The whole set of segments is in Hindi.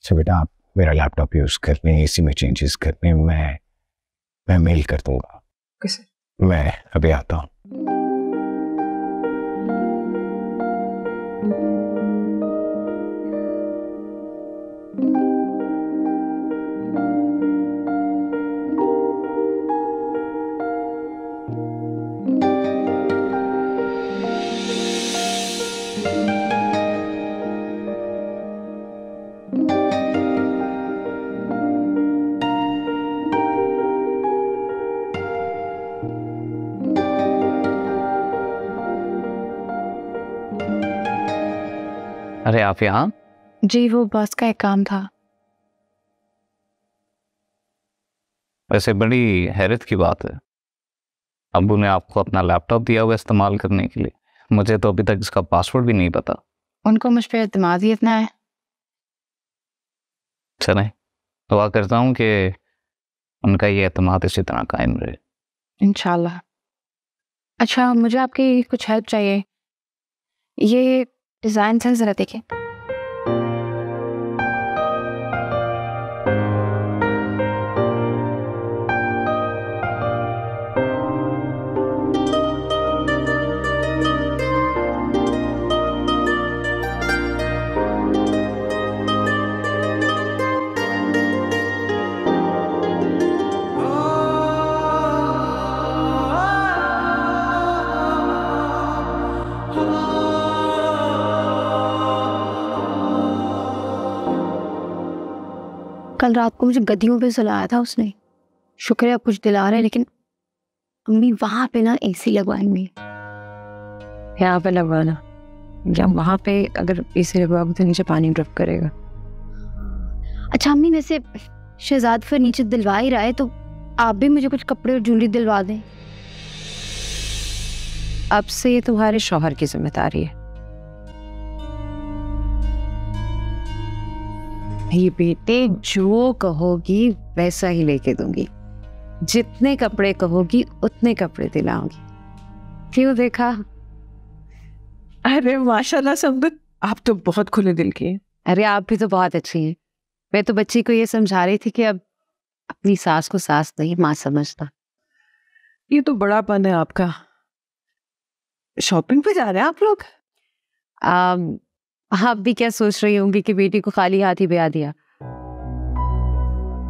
अच्छा बेटा, आप मेरा लैपटॉप यूज कर लें, एसी में चेंजेस कर लें, मैं मेल कर दूंगा। कैसे? मैं अभी आता हूँ। अरे आप यहाँ? जी, वो बॉस का एक काम था। वैसे बड़ी हैरत की बात है, अब्बू ने आपको अपना लैपटॉप दिया हुआ इस्तेमाल करने के लिए। मुझे तो अभी तक इसका पासवर्ड भी नहीं पता। उनको मुझ पर एतमाद ही इतना है। चलें, दुआ करता हूँ कि उनका ये एतमाद इसी तरह कायम रहे। इंशाल्लाह। अच्छा, मुझे आपकी कुछ हेल्प चाहिए। ये डिज़ाइन से ज़रा देखें। कल रात को मुझे गद्दियों पे सुलाया था उसने। शुक्र है अब कुछ दिला रहे, लेकिन अम्मी वहां पे ना एसी लगवाएंगी। यहाँ पे लगवाना, या वहाँ पे अगर एसी लगवाओगे तो नीचे पानी ड्रिप करेगा। अच्छा अम्मी, वैसे शहजाद फर्नीचर दिलवा ही रहा है, तो आप भी मुझे कुछ कपड़े और ज्वेलरी दिलवा दें। अब से ये तुम्हारे शौहर की जिम्मेदारी है। ये बेटे जो कहोगी वैसा ही लेके दूंगी, जितने कपड़े कहोगी उतने कपड़े दिलाऊंगी। क्यों देखा? अरे माशाल्लाह संबत, आप तो बहुत खुले दिल की हैं। अरे आप भी तो बहुत अच्छी हैं। मैं तो बच्ची को ये समझा रही थी कि अब अपनी सास को सास नहीं माँ समझता। ये तो बड़ापन है आपका। शॉपिंग पे जा रहे हैं आप लोग? आप भी क्या सोच रही होंगी कि बेटी को खाली हाथ ही ब्याह दिया?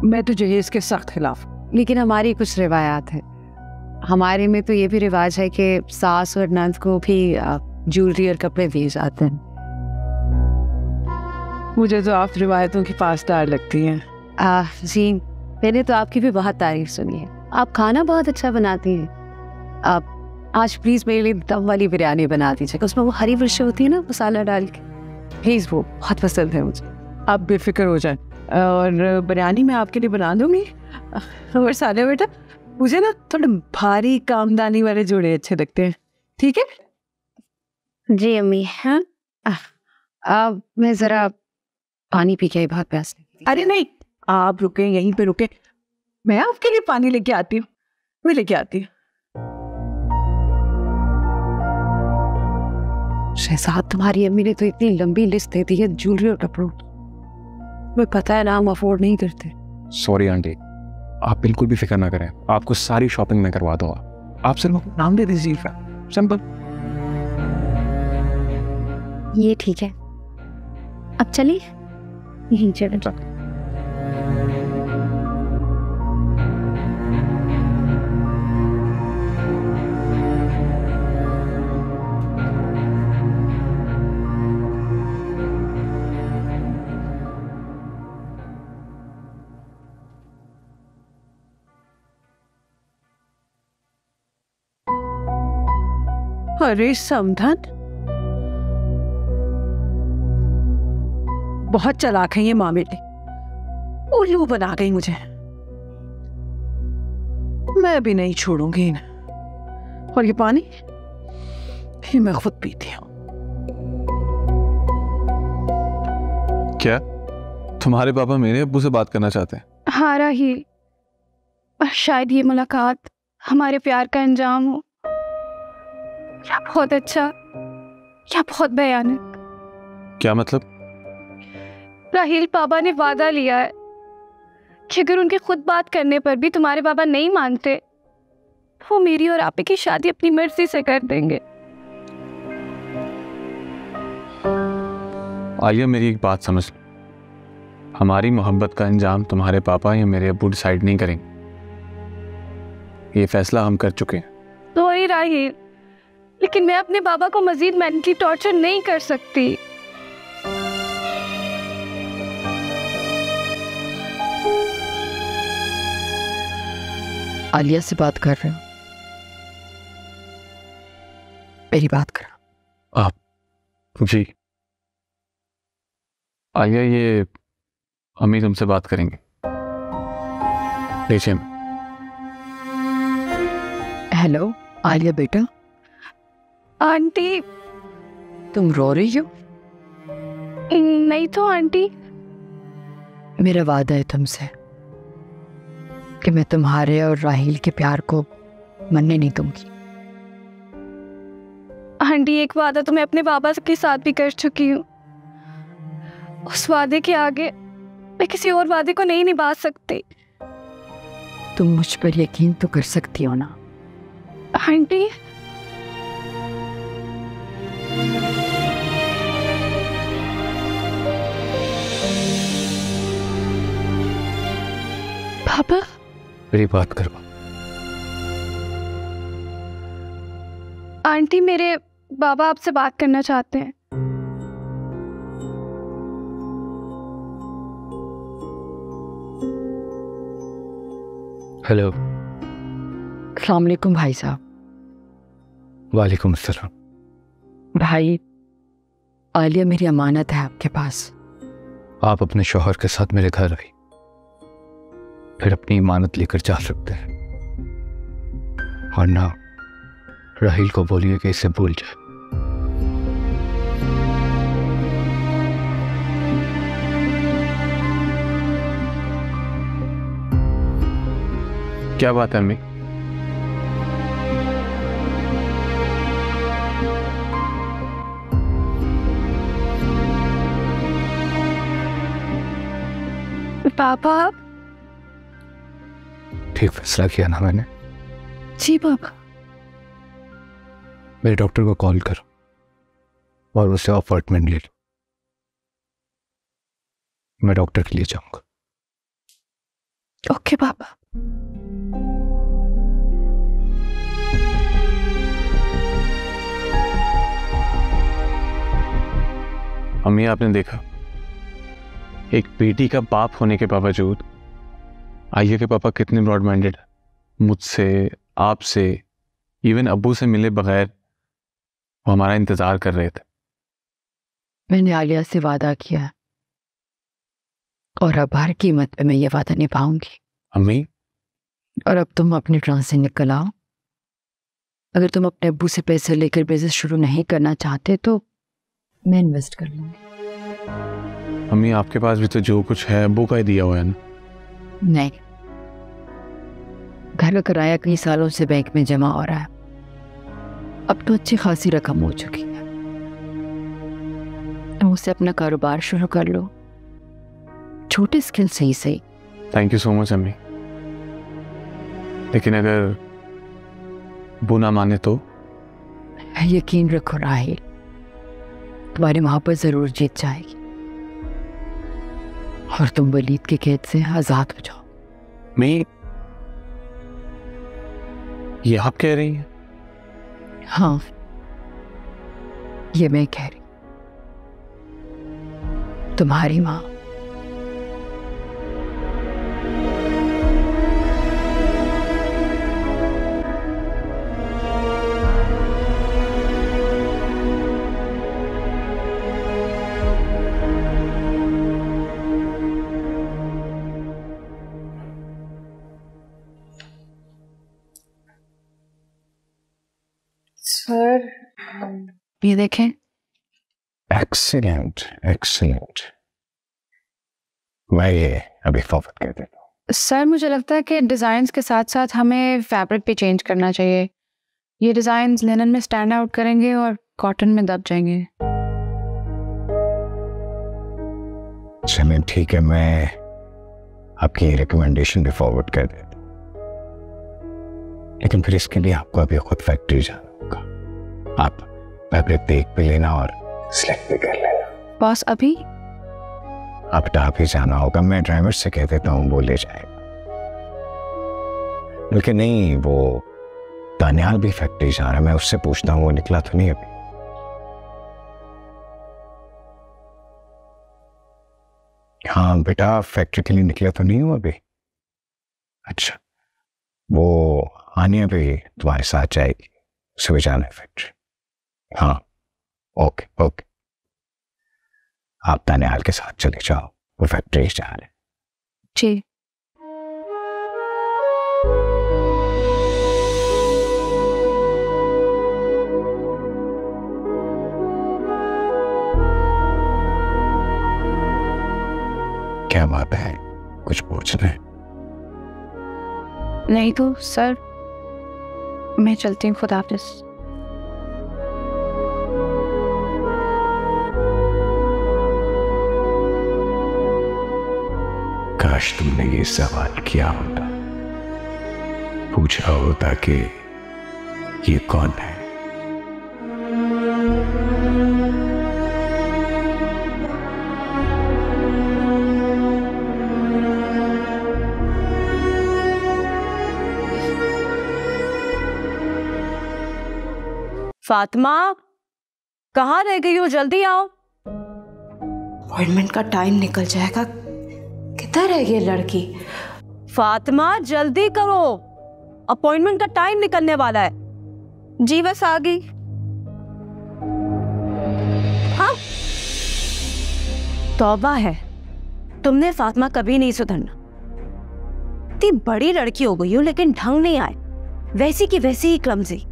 मैं तो जहेज के सख्त खिलाफ। लेकिन हमारी कुछ रिवायात है। हमारे में तो ये भी रिवाज है कि सास और नंद को भी ज्वेलरी और कपड़े दिए जाते हैं। मुझे तो आप रिवायतों की पासदार लगती हैं। जी, मैंने तो आपकी भी बहुत तारीफ सुनी है। आप खाना बहुत अच्छा बनाती हैं। आप आज प्लीज मेरे लिए दम वाली बिरयानी बना दीजिएगा। उसमें वो हरी मिर्च होती है ना, मसाला डाल के, प्लीज, वो बहुत पसंद है मुझे। आप बेफिक्र हो जाए, और बिरयानी मैं आपके लिए बना दूंगी। और साले बेटा, मुझे ना थोड़े भारी कामदानी वाले जोड़े अच्छे लगते हैं, ठीक है? जी अम्मी। हाँ, मैं जरा पानी पी के आई, बहुत प्यास लगी। अरे नहीं, आप रुके, यहीं पे रुके, मैं आपके लिए पानी लेके आती हूँ। मैं लेके आती हूँ। शहजाद, तुम्हारी अम्मी ने तो इतनी लंबी लिस्ट दे दी है ज्वेलरी और कपड़ों की। मैं पता है ना, हम अफोर्ड नहीं करते। सॉरी आंटी, आप बिल्कुल भी फिक्र ना करें, आपको सारी शॉपिंग मैं करवा दूंगा। आप सिर्फ अपना नाम दे दीजिए, सिंपल। ये ठीक है, अब चलिए यहीं चले। अरे समधन, बहुत चालाक है ये माँ बेटी। उल्लू बना गई मुझे। मैं भी नहीं छोड़ूंगी इन्हें। और ये पानी, ये मैं खुद पीती हूँ। क्या तुम्हारे पापा मेरे अब्बू से बात करना चाहते हैं? हाँ राहील, और शायद ये मुलाकात हमारे प्यार का अंजाम हो, या बहुत अच्छा या बहुत भयानक। क्या मतलब? राहील, पापा ने वादा लिया है कि अगर उनके खुद बात करने पर भी तुम्हारे पापा नहीं मानते, वो मेरी और आपे की शादी अपनी मर्जी से कर देंगे। आलिया, मेरी एक बात समझ लो, हमारी मोहब्बत का अंजाम तुम्हारे पापा या मेरे अब्बू डिसाइड नहीं करेंगे। ये फैसला हम कर चुके हैं। सॉरी राहील, लेकिन मैं अपने बाबा को मजीद मेंटली टॉर्चर नहीं कर सकती। आलिया से बात कर रहे हो? मेरी बात करो। आप? जी आलिया, ये अम्मी तुमसे बात करेंगे। लीजिए। हेलो आलिया बेटा, आंटी। तुम रो रही हो? नहीं तो आंटी। मेरा वादा है तुमसे कि मैं तुम्हारे और राहील के प्यार को मरने नहीं दूंगी। आंटी, एक वादा तो मैं अपने बाबा के साथ भी कर चुकी हूँ। उस वादे के आगे मैं किसी और वादे को नहीं निभा सकती। तुम मुझ पर यकीन तो कर सकती हो ना? आंटी, पापा। मेरी बात करवा। आंटी, मेरे बाबा आपसे बात करना चाहते हैं। हेलो। अस्सलाम वालेकुम भाई साहब। वालेकुम अस्सलाम। भाई, आलिया मेरी अमानत है आपके पास। आप अपने शौहर के साथ मेरे घर आई, फिर अपनी इमानत लेकर जा सकते हैं, और ना राहील को बोलिए कि इसे भूल जाए। क्या बात है अम्मी? पापा। ठीक फैसला किया ना मैंने? जी पापा। मेरे डॉक्टर को कॉल करो और उससे अपॉइंटमेंट ले लो। मैं डॉक्टर के लिए जाऊंगा। ओके पापा। अम्मी, आपने देखा, एक बेटी का बाप होने के बावजूद आलिया के पापा कितने ब्रॉड माइंडेड है। मुझसे, आपसे, इवन अब्बू से मिले बगैर वो हमारा इंतजार कर रहे थे। मैंने आलिया से वादा किया है और अब हर कीमत पे मैं ये वादा निभाऊंगी। अम्मी, और अब तुम अपने ट्रांस से निकल आओ। अगर तुम अपने अब्बू से पैसे लेकर बिजनेस शुरू नहीं करना चाहते तो मैं इन्वेस्ट कर लूंगी। अम्मी, आपके पास भी तो जो कुछ है अब्बू का ही दिया हुआ है ना? नहीं, घर का किराया कई सालों से बैंक में जमा हो रहा है। अब तो अच्छी खासी रकम हो चुकी है, तुम उससे अपना कारोबार शुरू कर लो, छोटे स्किल से ही सही। थैंक यू सो मच अम्मी, लेकिन अगर अब्बू ना माने तो? यकीन रखो राहील, तुम्हारी मोहब्बत जरूर जीत जाएगी और तुम वलीद के कैद से आजाद हो जाओ। मैं, ये आप कह रही हैं? हाँ, ये मैं कह रही, तुम्हारी माँ। सर, ये देखें। एक्सीलेंट एक्सीलेंट, मैं ये अभी फॉरवर्ड कर देता हूँ। सर, मुझे लगता है कि डिज़ाइंस के साथ साथ हमें फैब्रिक भी चेंज करना चाहिए। ये डिज़ाइंस लिनन में स्टैंड आउट करेंगे और कॉटन में दब जाएंगे। चलें ठीक है, मैं आपकी रिकमेंडेशन भी फॉरवर्ड कर देता, लेकिन फिर इसके लिए आपको अभी खुद फैक्ट्री जाना होगा। आप फैब्रिक देख भी लेना और सिलेक्ट भी कर लेना। बॉस अभी आप डाक ही जाना होगा, मैं ड्राइवर से कह देता हूँ वो ले जाएगा। बल्कि नहीं, वो दानियाल भी फैक्ट्री जा रहा है, मैं उससे पूछता हूँ वो निकला तो नहीं अभी। हाँ बेटा, फैक्ट्री के लिए निकला तो नहीं हूँ अभी। अच्छा, वो आनिया भी तुम्हारे साथ जाएगी, उसे भी जाना है फैक्ट्री। हाँ ओके ओके, आप दानियाल के साथ चले जाओ, वो फैक्ट्री जा रहे हैं। जी। क्या बात है, कुछ पूछ रहे हैं? नहीं तो सर, मैं चलती हूँ, खुदा हाफिज़। काश तुमने ये सवाल किया होता, पूछा होता कि ये कौन है। फातिमा, कहाँ रह गई हो? जल्दी आओ। अपॉइंटमेंट का टाइम निकल जाएगा, किधर है ये लड़की? फातिमा जल्दी करो, अपॉइंटमेंट का टाइम निकलने वाला है। जी बस आ गई। हाँ, तौबा है, तुमने फातिमा कभी नहीं सुधरना। इतनी बड़ी लड़की हो गई हो लेकिन ढंग नहीं आए, वैसी की वैसी ही क्लमजी।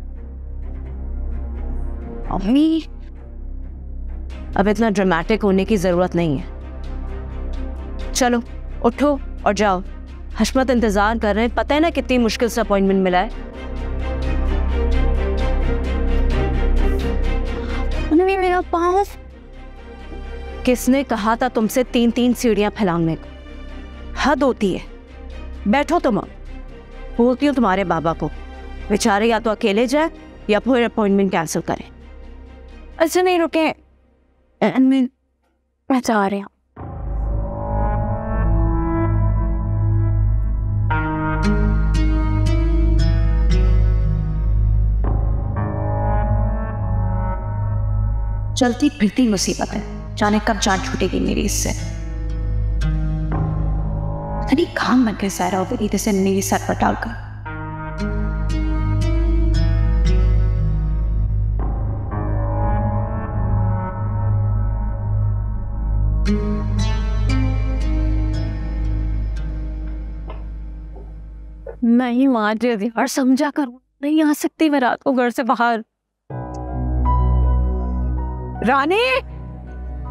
अम्मी, अब इतना ड्रामेटिक होने की जरूरत नहीं है। चलो उठो और जाओ, हशमत इंतजार कर रहे हैं, पता है ना कितनी मुश्किल से अपॉइंटमेंट मिला है। मेरा पाँव। किसने कहा था तुमसे 3-3 सीढ़ियां फैलाने को? हद होती है। बैठो तुम। बोलती हूँ तुम्हारे बाबा को, बेचारे या तो अकेले जाए या फिर अपॉइंटमेंट कैंसिल करें। अच्छा नहीं रुके, मैं जा रही हूँ। चलती फिरती मुसीबत है, जाने कब जान छूटेगी मेरी इससे। पता नहीं काम बन के सारा हो गई जैसे मेरी सर पर डालकर। नहीं माँ जी यार, समझा करो, नहीं आ सकती मैं रात को घर से बाहर। रानी,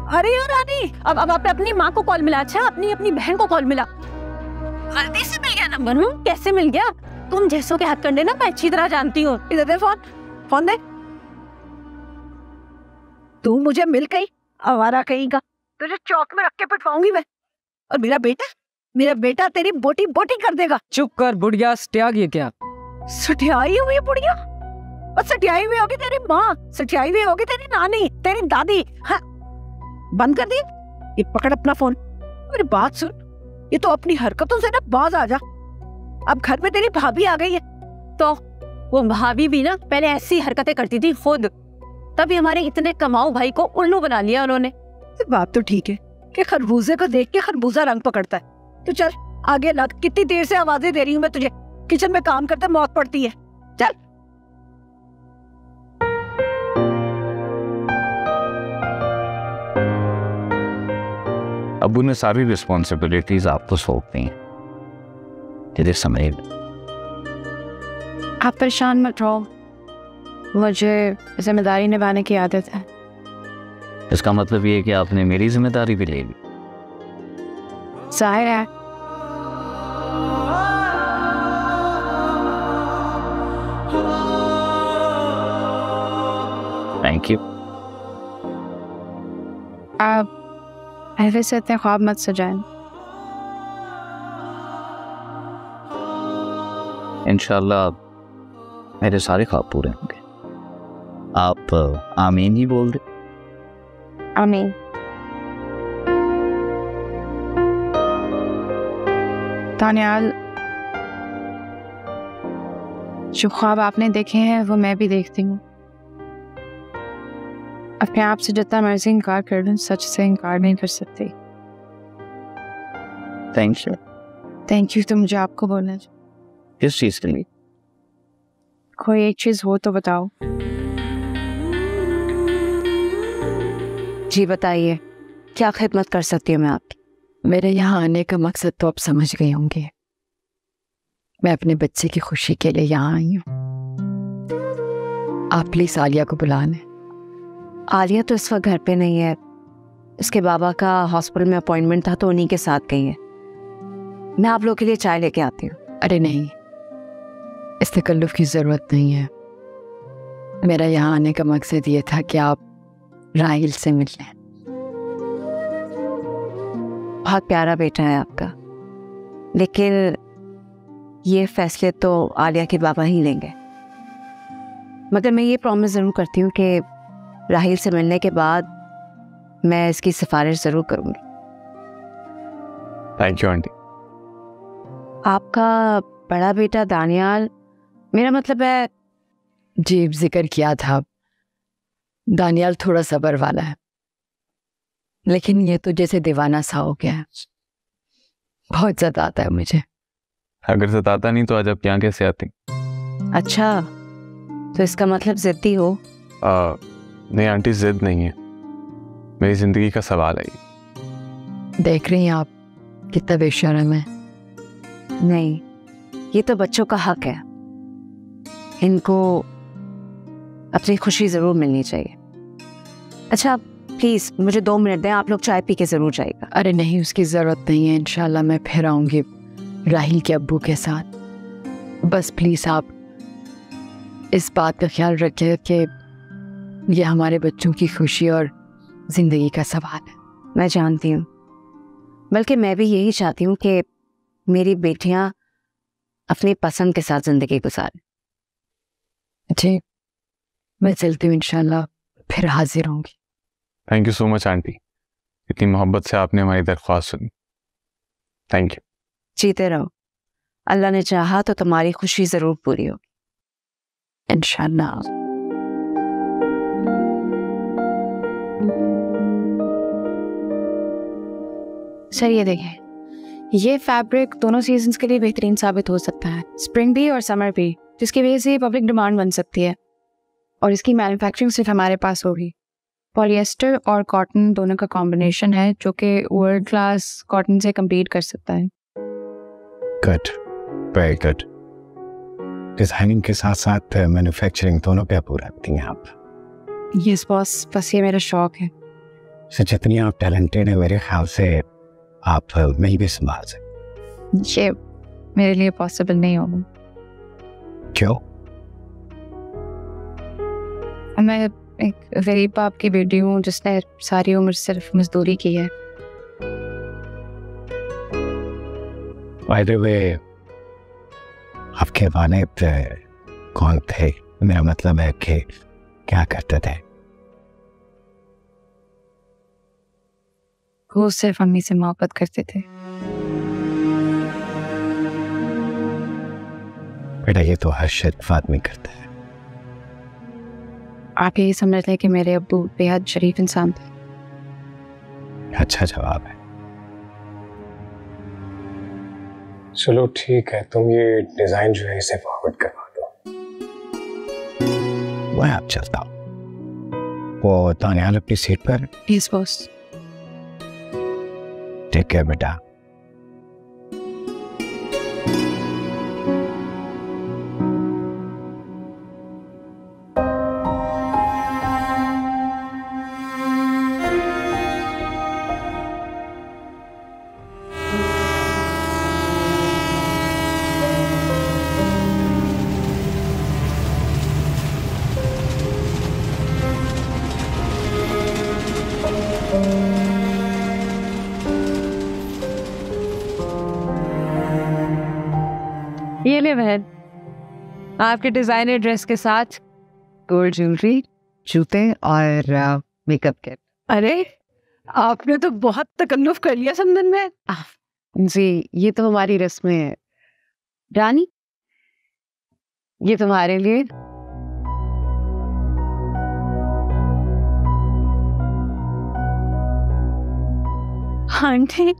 अरे यार रानी, अब आपने अपनी माँ को कॉल मिला? अच्छा, अपनी बहन को कॉल मिला? गलती से मिल गया नंबर। कैसे मिल गया? तुम जैसों के हाथ कंडे ना मैं अच्छी तरह जानती हूँ। इधर दे फोन दे। तू मुझे मिल गई, आवारा कहीं का, तुझे चौक में रख के पिटवाऊंगी मैं। और मेरा बेटा तेरी बोटी कर देगा। चुप कर बुढ़िया, सटियागी है क्या? सटियाई हुई बुढ़िया? और सटियाई हुई होगी तेरी माँ, सटियाई हुई होगी तेरी नानी, तेरी दादी। हाँ, बंद कर दी। ये पकड़ अपना फोन, मेरी बात सुन, ये तो अपनी हरकतों से ना बाज आ जा। अब घर में तेरी भाभी आ गई है, तो वो भाभी भी ना पहले ऐसी हरकतें करती थी खुद, तभी हमारे इतने कमाऊ भाई को उल्लू बना लिया उन्होंने। बात तो ठीक है कि खरबूजे को देख के खरबूजा रंग पकड़ता है। तो चल आगे लग, कितनी देर से आवाजें दे रही हूँ मैं तुझे, किचन में काम करते मौत पड़ती है। चल। अबू ने सारी रिस्पॉन्सिबिलिटीज आपको सौंप दी हैं, यदि समझ। आप परेशान मत रहो, मुझे जिम्मेदारी निभाने की आदत है। इसका मतलब ये है कि आपने मेरी जिम्मेदारी भी ले ली। जाहिर है। Thank you. पहले से इतने ख्वाब मत सजाएं। इंशाल्लाह मेरे सारे ख्वाब पूरे होंगे। आप आमीन ही बोल रहे। आमीन। दानियाल, जो ख्वाब आपने देखे हैं वो मैं भी देखती हूँ। अपने आप से जितना मर्जी इनकार कर लूं, सच से इनकार नहीं कर सकती। Thank you. थैंक यू तो मुझे आपको बोलना चाहिए। किस चीज़ के लिए? कोई एक चीज़ हो तो बताओ। जी बताइए, क्या खिदमत कर सकती हूँ मैं आपकी? मेरे यहाँ आने का मकसद तो आप समझ गए होंगे। मैं अपने बच्चे की खुशी के लिए यहाँ आई हूँ। आप प्लीज आलिया को बुला लें। आलिया तो इस वक्त घर पे नहीं है, इसके बाबा का हॉस्पिटल में अपॉइंटमेंट था तो उन्हीं के साथ गई है। मैं आप लोगों के लिए चाय लेके आती हूँ। अरे नहीं, इस तकल्लुफ़ की ज़रूरत नहीं है। मेरा यहाँ आने का मकसद ये था कि आप राहिल से मिल लें। बहुत प्यारा बेटा है आपका, लेकिन ये फैसले तो आलिया के बाबा ही लेंगे। मगर मैं ये प्रॉमिस ज़रूर करती हूँ कि राहिल से मिलने के बाद मैं इसकी सिफारिश ज़रूर करूँगी। Thank you aunty. आपका बड़ा बेटा दानियाल, मेरा मतलब है। जी जिक्र किया था, दानियाल थोड़ा सब्र वाला है, लेकिन ये तो जैसे दीवाना सा हो गया है। बहुत ज़्यादा आता है मुझे। अगर सताता नहीं तो आज आप यहाँ कैसे आती? अच्छा, तो इसका मतलब ज़िद्दी हो? नहीं आंटी, जिद नहीं है, मेरी ज़िंदगी का सवाल है ये। देख रही हैं आप कितना बेशर्म है। नहीं, ये तो बच्चों का हक है, इनको अपनी खुशी ज़रूर मिलनी चाहिए। अच्छा प्लीज़ मुझे 2 मिनट दें, आप लोग चाय पी के ज़रूर जाइएगा। अरे नहीं, उसकी ज़रूरत नहीं है। इंशाल्लाह मैं फिर आऊँगी राहिल के अब्बू के साथ। बस प्लीज़ आप इस बात का ख्याल रखिए कि ये हमारे बच्चों की खुशी और ज़िंदगी का सवाल है। मैं जानती हूँ, बल्कि मैं भी यही चाहती हूँ कि मेरी बेटियाँ अपनी पसंद के साथ ज़िंदगी गुजारें। जी, मैं चलती हूँ, इंशाल्लाह फिर हाजिर होंगी। Thank you so much aunty, इतनी मोहब्बत से आपने हमारी दरख्वास्त सुनी। Thank you. जीते रहो, अल्लाह ने चाहा तो तुम्हारी खुशी ज़रूर पूरी होगी इंशाल्लाह। सर ये देखें, ये फैब्रिक दोनों सीजन्स के लिए बेहतरीन साबित हो सकता है, स्प्रिंग भी और समर भी, जिसकी वजह से पब्लिक डिमांड बन सकती है। और इसकी मैन्युफैक्चरिंग सिर्फ हमारे पास होगी। पॉलिएस्टर और कॉटन दोनों का कॉम्बिनेशन है जो कि वर्ल्ड क्लास कॉटन से कम्पीट कर सकता है। Good, very good. डिजाइनिंग के साथ साथ मैन्युफैक्चरिंग दोनों पे पूरा रखती हैं आप। यस बॉस, बस ये मेरा शौक है। से जितनी आप टैलेंटेड है, मेरे ख्याल से आप मिल भी संभाल सकते। ये मेरे लिए पॉसिबल नहीं होगा। क्यों? मैं एक गरीब बाप की बेटी हूँ जिसने सारी उम्र सिर्फ मजदूरी की है। बाय द वे, आपके वालिद कौन थे? मेरा मतलब है कि क्या करते थे? वो सिर्फ अम्मी से मोहब्बत करते थे। बेटा, ये तो हर शरीफ आदमी करता है। आप यही समझ लें कि मेरे अब्बू बेहद शरीफ इंसान थे। अच्छा जवाब है। चलो ठीक है, तुम ये डिजाइन जो है इसे फॉरवर्ड करवा दो। मैं आप चलता हूँ। वो दानियाल अपनी सीट पर। Yes boss. टेक केयर बेटा। ले बहन, आपके डिजाइनर ड्रेस के साथ गोल्ड ज्वेलरी, जूते और मेकअप किट। अरे आपने तो बहुत तकल्लुफ कर लिया समदन में। जी, ये तो हमारी रस्म है। रानी, ये तुम्हारे लिए। Aunty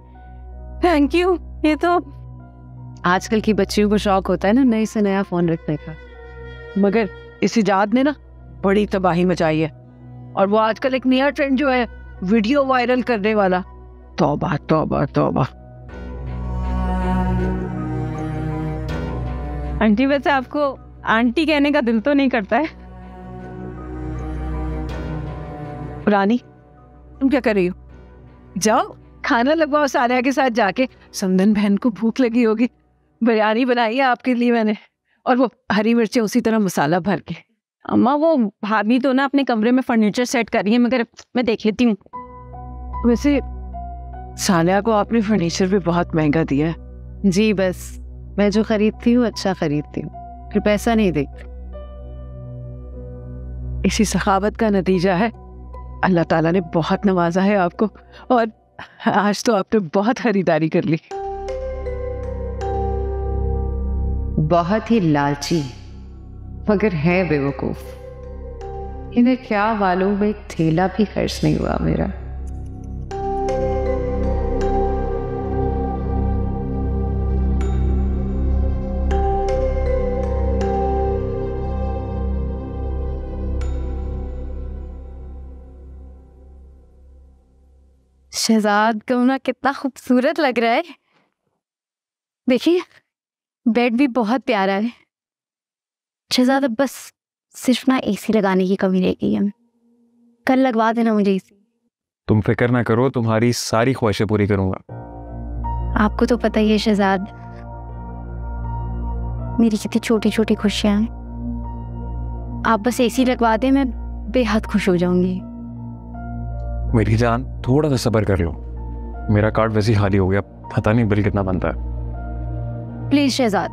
thank you. ये तो आजकल की बच्चियों को शौक होता है ना नए से नया फोन रखने का। मगर इस इजाद ने ना बड़ी तबाही मचाई है। और वो आजकल एक नया ट्रेंड जो है वीडियो वायरल करने वाला, तौबा तौबा तौबा। आंटी वैसे आपको आंटी कहने का दिल तो नहीं करता है? रानी तुम क्या कर रही हो? जाओ खाना लगवाओ सारिया के साथ जाके। समदन बहन को भूख लगी होगी, बिरयानी बनाई है आपके लिए मैंने, और वो हरी मिर्चें उसी तरह मसाला भर के। अम्मा वो भाभी तो ना अपने कमरे में फर्नीचर सेट कर रही है, मगर मैं देख लेती हूँ। वैसे सालिया को आपने फर्नीचर भी बहुत महंगा दिया है। जी बस मैं जो खरीदती हूँ अच्छा खरीदती हूँ, फिर पैसा नहीं देखती। इसी सखावत का नतीजा है। अल्लाह ताला ने बहुत नवाजा है आपको, और आज तो आपने बहुत खरीदारी कर ली। बहुत ही लालची मगर है बेवकूफ। इन्हें क्या मालूम एक थैला भी खर्च नहीं हुआ मेरा। शहजाद कमरा कितना खूबसूरत लग रहा है। देखिए बेड भी बहुत प्यारा है। शहजाद अब बस सिर्फ ना एसी लगाने की कमी रह गई है। कल लगवा देना मुझे एसी। तुम फिक्र ना करो, तुम्हारी सारी ख्वाहिशें पूरी करूंगा। आपको तो पता ही है शहजाद, मेरी कितनी छोटी छोटी खुशियां हैं। आप बस एसी लगवा दें, मैं बेहद खुश हो जाऊंगी। मेरी जान थोड़ा सा सब्र कर लो, मेरा कार्ड वैसे ही खाली हो गया, पता नहीं बिल कितना बनता है। प्लीज शहजाद,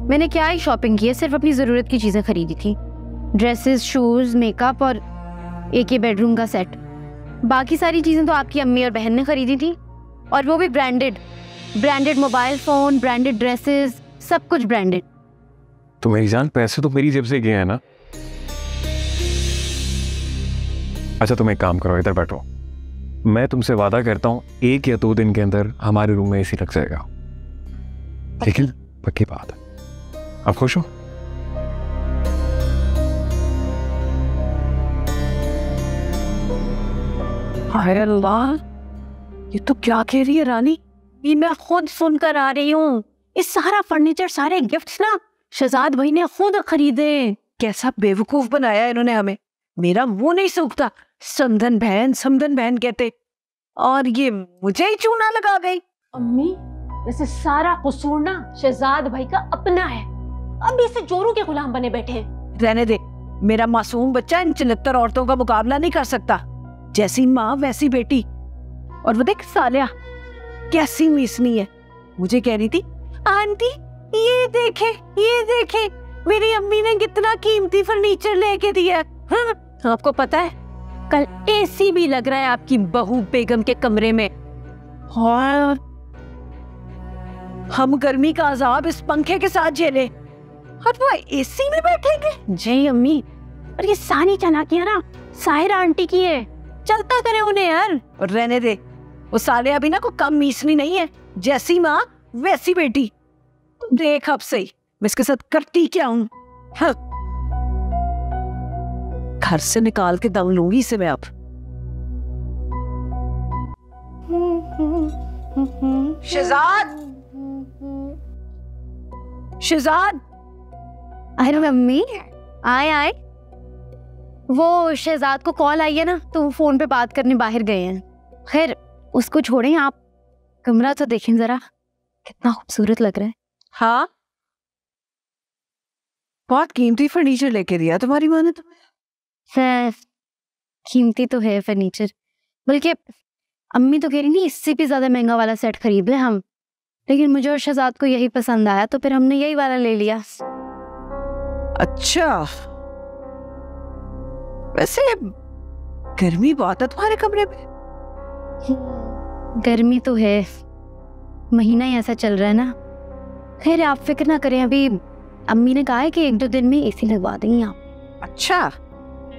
मैंने क्या ही शॉपिंग की है, सिर्फ अपनी जरूरत की चीजें खरीदी थी। ड्रेसेस, शूज, मेकअप और एक ही बेडरूम का सेट। बाकी सारी चीजें तो आपकी अम्मी और बहन ने खरीदी थी, और वो भी branded mobile phone, branded dresses, सब कुछ ब्रांडेड। तो मेरी जान पैसे तो मेरी जेब से गए हैं ना। अच्छा तुम एक काम करो, इधर बैठो, मैं तुमसे वादा करता हूँ 1 या 2 दिन के अंदर हमारे रूम में एसी लग जाएगा। ठीक है, पक्की बात है। आप खुश हो? हाय अल्लाह, ये तो क्या कह रही है रानी? ये मैं खुद सुनकर आ रही हूँ। ये सारा फर्नीचर, सारे गिफ्ट्स ना शहजाद भाई ने खुद खरीदे। कैसा बेवकूफ बनाया इन्होंने हमें। मेरा मुंह नहीं सूखता, समदन बहन कहते, और ये मुझे ही चूना लगा गई। अम्मी वैसे सारा कसूर ना शहजाद भाई का अपना है। अब इसे जोरों के गुलाम बने बैठे हैं। रहने दे, मेरा मासूम बच्चा इन 74 औरतों का मुकाबला नहीं कर सकता। जैसी माँ वैसी बेटी। और वो देख सालिया कैसी मीसनी है। मुझे कह रही थी आंटी ये देखे मेरी अम्मी ने कितना कीमती फर्नीचर लेके दिया। हाँ? आपको पता है कल एसी भी लग रहा है आपकी बहू बेगम के कमरे में। हाँ, हम गर्मी का अजाब इस पंखे के साथ झेले और वो एसी में बैठेंगे। जी अम्मी, और ये सारी चालाकियां ना साहिरा आंटी की है। चलता करे उन्हें यार। और रहने दे, वो सालिया भी ना कोई कम मीसनी नहीं है। जैसी माँ वैसी बेटी। तुम देख अब सही मैं इसके साथ करती क्या हूँ। हाँ। घर से निकाल के दम लूंगी इसे मैं अब। शहजाद अरे अम्मी आए। वो शहजाद को कॉल आई है ना, तो वो फोन पे बात करने बाहर गए हैं। खैर उसको छोड़ें, आप कमरा तो देखें जरा, कितना खूबसूरत लग रहा है। हाँ, बहुत कीमती फर्नीचर लेके दिया तुम्हारी माँ ने तुम्हें। है कीमती तो है फर्नीचर, बल्कि अम्मी तो कह रही थी इससे भी ज्यादा महंगा वाला सेट खरीद ले हम, लेकिन मुझे और शहजाद को यही पसंद आया तो फिर हमने यही वाला ले लिया। अच्छा, वैसे गर्मी बहुत है तुम्हारे कमरे में। गर्मी तो है, महीना ही ऐसा चल रहा है ना। खैर आप फिक्र ना करें, अभी अम्मी ने कहा है कि 1-2 दिन में एसी लगवा देंगी आप। अच्छा,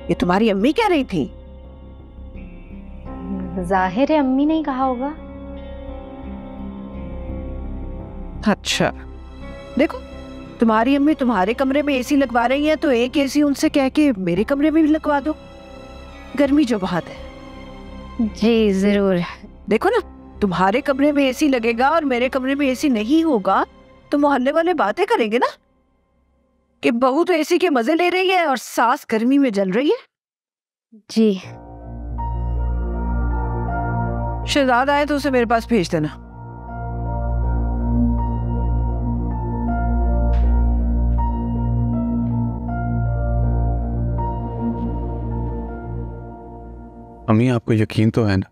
ये तुम्हारी अम्मी कह रही थी? जाहिर है अम्मी ने ही कहा होगा। अच्छा, देखो तुम्हारी अम्मी तुम्हारे कमरे में एसी लगवा रही है तो एक एसी उनसे कह के मेरे कमरे में भी लगवा दो, गर्मी जो बहुत है। जी जरूर। देखो ना, तुम्हारे कमरे में एसी लगेगा और मेरे कमरे में एसी नहीं होगा तो मोहल्ले वाले बातें करेंगे ना कि बहू तो एसी के मजे ले रही है और सास गर्मी में जल रही है। जी। शहजाद आए तो उसे मेरे पास भेज देना। अम्मी आपको यकीन तो है ना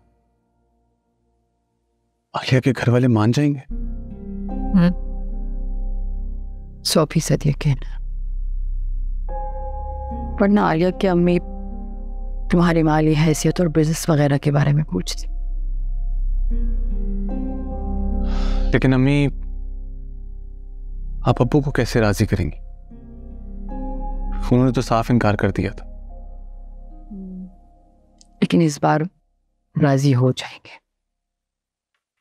आलिया के घर वाले मान जाएंगे? 100% यकीन। वरना आलिया की अम्मी तुम्हारी माली हैसियत और बिजनेस वगैरह के बारे में पूछती। लेकिन अम्मी आप अब्बू को कैसे राजी करेंगी? उन्होंने तो साफ इनकार कर दिया था। लेकिन इस बार राजी हो जाएंगे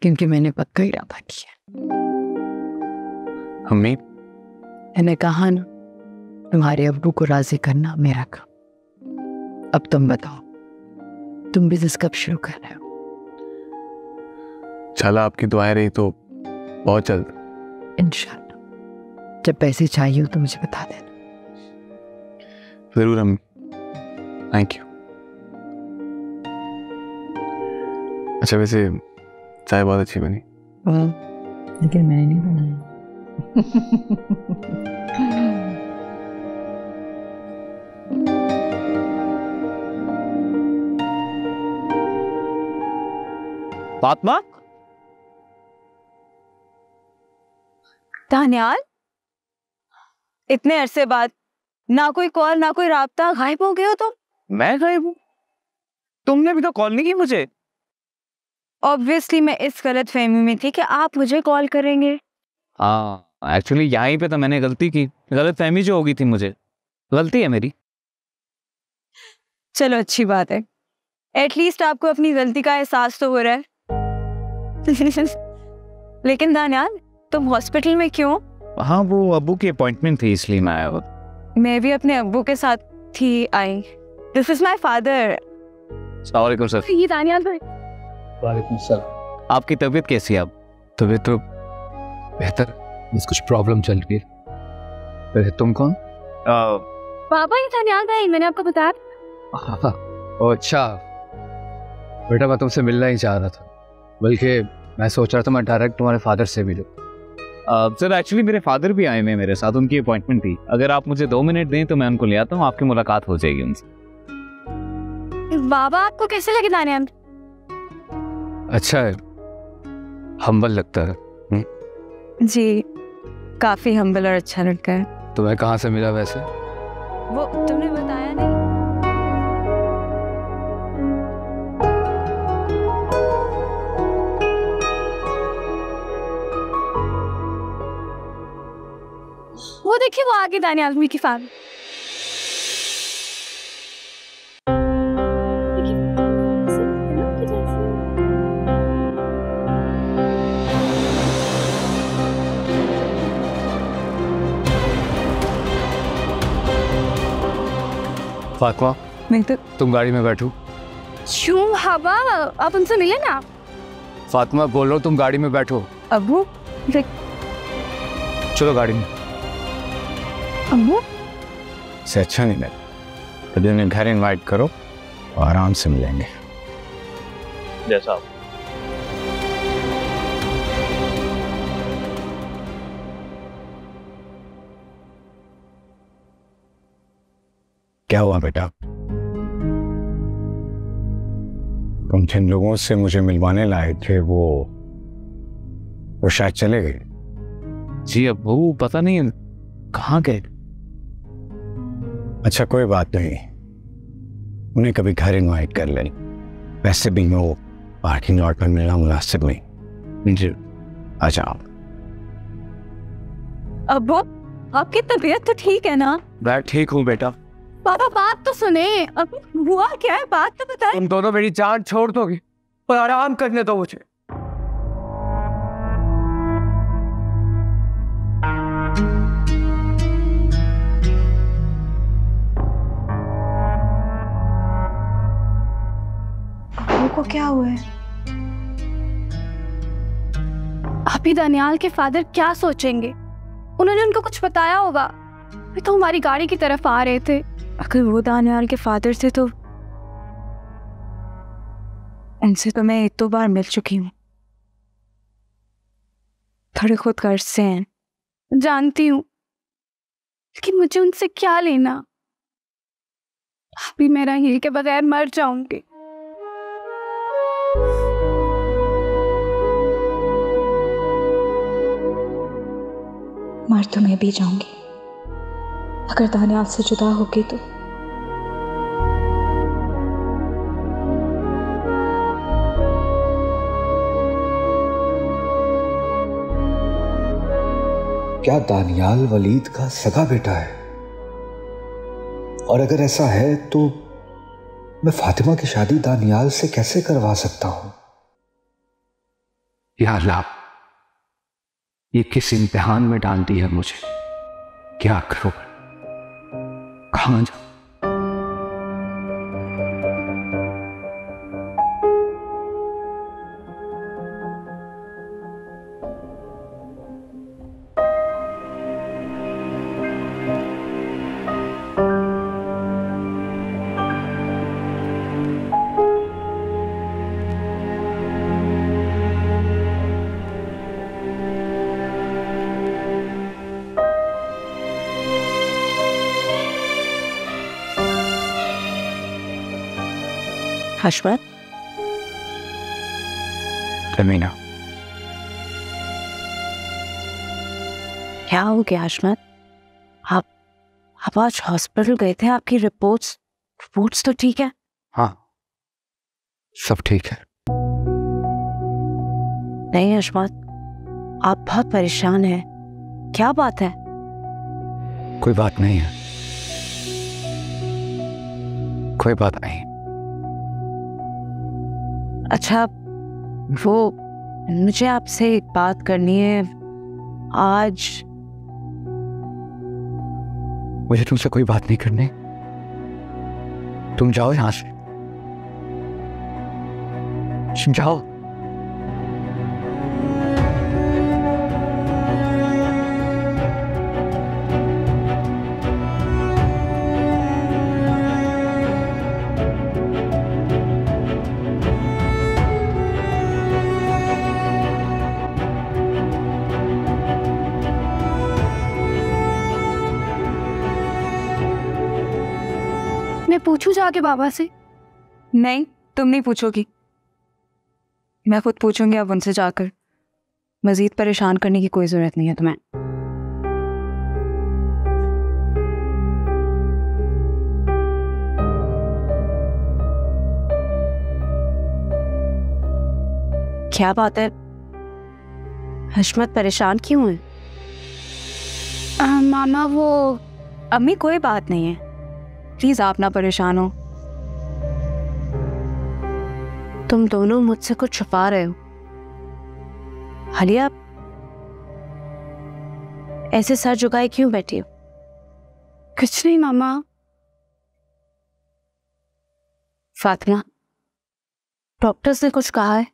क्योंकि मैंने पक्का इरादा किया। अम्मी मैंने कहा ना, तुम्हारे अब्बू को राजी करना मेरा काम। अब तुम बताओ, तुम बिजनेस कब शुरू कर रहे हो? चला आपकी दुआएं रही तो बहुत जल्द इंशाल्लाह। जब पैसे चाहिए हो तो मुझे बता देना। जरूर अम्मी, थैंक यू। अच्छा वैसे चाय बहुत अच्छी बनी। लेकिन मैंने नहीं बनाई। फातिमा, दानियाल, इतने अरसे बाद ना कोई कॉल ना कोई राब्ता, गायब हो गए हो तुम। मैं गायब हूँ? तुमने भी तो कॉल नहीं की मुझे। ऑब्वियसली मैं इस गलत फहमी में थी कि आप मुझे कॉल करेंगे। हाँ, एक्चुअली यहीं पे तो मैंने गलती की। गलत फहमी जो होगी थी मुझे, गलती है मेरी। चलो अच्छी बात है, एटलीस्ट आपको अपनी गलती का एहसास तो हो रहा है। लेकिन दानियाल, तुम हॉस्पिटल में क्यों? हाँ, वो अब्बू की अपॉइंटमेंट थी इसलिए मैं आया। मैं भी अपने अब्बू के साथ थी आई। This is my father. अस्सलाम वालेकुम सर। ये दानियाल भाई। वालेकुम सलाम। आपकी तबीयत कैसी है अब? तबीयत तो बेहतर, बस कुछ प्रॉब्लम चल रही है। वैसे तुम कौन? पापा, ये दानियाल भाई, मैंने आपको बताया। ओह अच्छा, बेटा मैं तुमसे मिलना ही चाह रहा था, बल्कि मैं सोच रहा था मैं डायरेक्ट तुम्हारे फादर से मिलूं। सर एक्चुअली मेरे फादर भी आए हुए मेरे साथ, उनकी अपॉइंटमेंट थी। अगर आप मुझे 2 मिनट दें तो मैं उनको ले आता हूँ, आपकी मुलाकात हो जाएगी उनसे। बाबा आपको कैसे लगे दानियाल? अच्छा है, हम्बल लगता है। जी, काफी हम्बल और अच्छा लड़का है। तुम्हें कहाँ से मिला वैसे? वो तुमने बताया नहीं। वो देखिए, वो आगे दानियाल भाई की फैमिली। फातिमा, नहीं तो तुम गाड़ी में बैठो। क्यों हवा? आप उनसे मिले ना। फातिमा बोल रहा हूँ, तुम गाड़ी में बैठो। अब्बू, चलो गाड़ी में। अब्बू से अच्छा नहीं लगा तो उन्हें घर इनवाइट करो और आराम से मिलेंगे। जैसा आप। क्या हुआ बेटा? तुम जिन लोगों से मुझे मिलवाने लाए थे वो वो शायद चले गए। जी अब्बू पता नहीं कहाँ गए। अच्छा कोई बात नहीं, उन्हें कभी घर इनवाइट कर लें। वैसे भी वो पार्किंग लॉट पर मिलना मुनासिब नहीं। जी आ जाओ। अब्बू आपकी तबीयत तो ठीक है ना? मैं ठीक हूँ बेटा। पापा बात तो सुने, अब हुआ क्या है बात तो बताएं। तुम दोनों मेरी जान छोड़ दोगे और आराम करने दो मुझे। को क्या हुआ है? अभी दानियाल के फादर क्या सोचेंगे? उन्होंने उनको कुछ बताया होगा। वे तो हमारी गाड़ी की तरफ आ रहे थे। अगर वो दानियाल के फादर थे तो इनसे तो मैं एक दो बार मिल चुकी हूँ। थोड़े खुद गर्ज से हैं। जानती हूँ, लेकिन मुझे उनसे क्या लेना? अभी मैं राहील के बगैर मर जाऊंगी। मर तो मैं भी जाऊंगी अगर दानियाल से जुदा होगी तो। क्या दानियाल वलीद का सगा बेटा है? और अगर ऐसा है तो मैं फातिमा की शादी दानियाल से कैसे करवा सकता हूं? या अल्लाह, ये किस इम्तिहान में डाल दी है मुझे। क्या करूं, कहां जाऊं? हशमत, तमीना, क्या हो गया हशमत? आप आज हॉस्पिटल गए थे, आपकी रिपोर्ट्स तो ठीक है? हाँ सब ठीक है। नहीं हशमत, आप बहुत परेशान हैं, क्या बात है? कोई बात नहीं है, कोई बात नहीं। अच्छा, वो मुझे आपसे एक बात करनी है। आज मुझे तुमसे कोई बात नहीं करनी, तुम जाओ यहां से, जाओ। मैं पूछूं जाके बाबा से? नहीं, तुम नहीं पूछोगी, मैं खुद पूछूंगी अब उनसे जाकर। मजीद परेशान करने की कोई जरूरत नहीं है तुम्हें। क्या बात है हशमत, परेशान क्यों है? मामा वो अम्मी कोई बात नहीं है, प्लीज आप ना परेशान हो। तुम दोनों मुझसे कुछ छुपा रहे हो। हालिया, ऐसे सर झुकाए क्यों बैठी हो? कुछ नहीं मामा। फातिमा, डॉक्टर्स ने कुछ कहा है?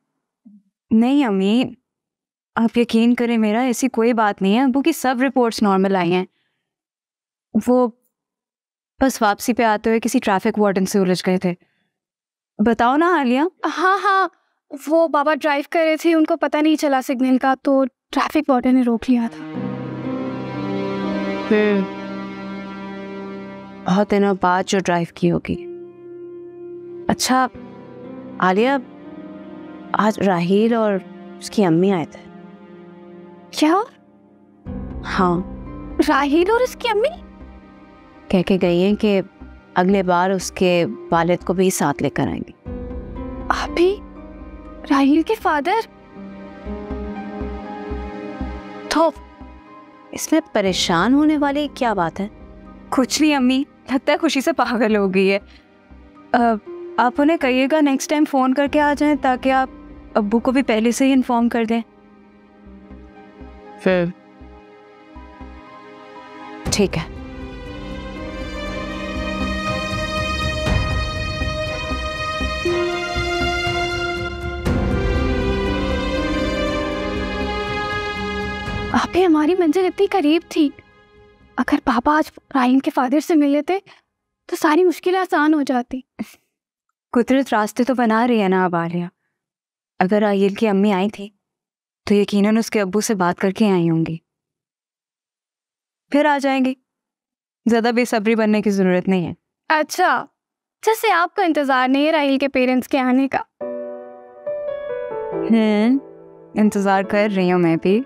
नहीं अम्मी, आप यकीन करें मेरा, ऐसी कोई बात नहीं है। अबू की सब रिपोर्ट्स नॉर्मल आई हैं। वो बस वापसी पे आते हुए किसी ट्रैफिक वार्डन से उलझ गए थे। बताओ ना आलिया। हाँ, वो बाबा ड्राइव कर रहे थे, उनको पता नहीं चला सिग्नल का, तो ट्रैफिक वार्डन ने रोक लिया था। बहुत दिनों बाद जो ड्राइव की होगी। अच्छा आलिया, आज राहील और उसकी अम्मी आए थे। क्या? हाँ, राहिल और उसकी अम्मी कह के गई हैं कि अगले बार उसके वालिद को भी साथ लेकर आएंगे। अभी राहिल के फादर? तो इसमें परेशान होने वाली क्या बात है? कुछ नहीं अम्मी, लगता है खुशी से पागल हो गई है। आप उन्हें कहिएगा नेक्स्ट टाइम फ़ोन करके आ जाएं ताकि आप अब्बू को भी पहले से ही इन्फॉर्म कर दें। फिर ठीक है। अभी हमारी मंजिल इतनी करीब थी। अगर पापा आज राहिल के फादर से मिल लेते तो सारी मुश्किलें आसान हो जाती। कुदरत रास्ते तो बना रही है ना अब आलिया। अगर राहिल की अम्मी आई थी तो यकीनन उसके अब्बू से बात करके आई होंगी, फिर आ जाएंगी। ज़्यादा बेसब्री बनने की ज़रूरत नहीं है। अच्छा, जैसे आपको इंतज़ार नहीं है राहिल के पेरेंट्स के आने का। इंतज़ार कर रही हूँ मैं भी।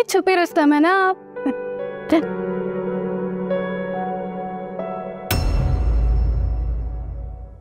छुपे रुस्तम है ना आप।